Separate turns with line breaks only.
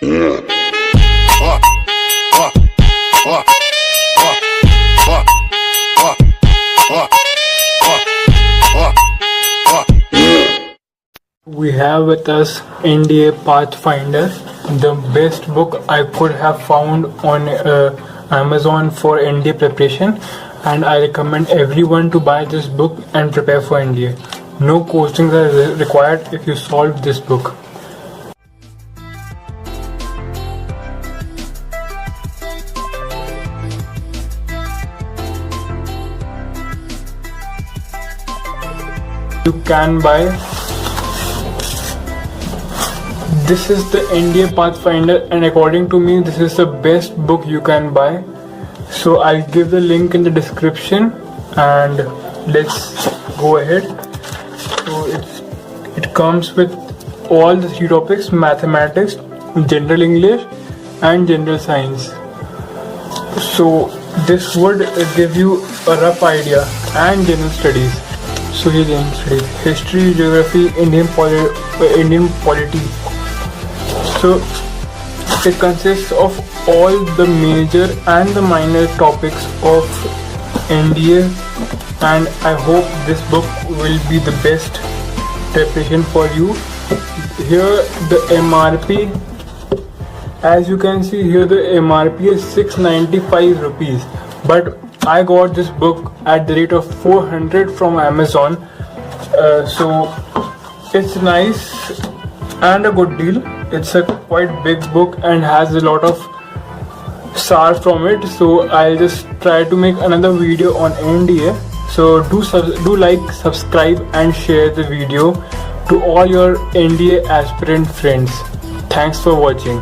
We have with us NDA Pathfinder, the best book I could have found on Amazon for NDA preparation, and I recommend everyone to buy this book and prepare for NDA. No coaching are required if you solve this book. You can buy. This is the NDA Pathfinder, and according to me this is the best book you can buy. So I'll give the link in the description, and let's go ahead. So it comes with all the 3 topics: mathematics, general English and general science. So this would give you a rough idea. And general studies. So here's general studies: history, geography, Indian polity. So it consists of all the major and the minor topics of NDA, and I hope this book will be the best preparation for you. Here the MRP, as you can see here, the MRP is 695 rupees, but I got this book at the rate of 400 from Amazon. So it's nice and a good deal. It's a quite big book and has a lot of SAR from it. So I'll just try to make another video on NDA. So do like, subscribe and share the video to all your NDA aspirant friends. Thanks for watching.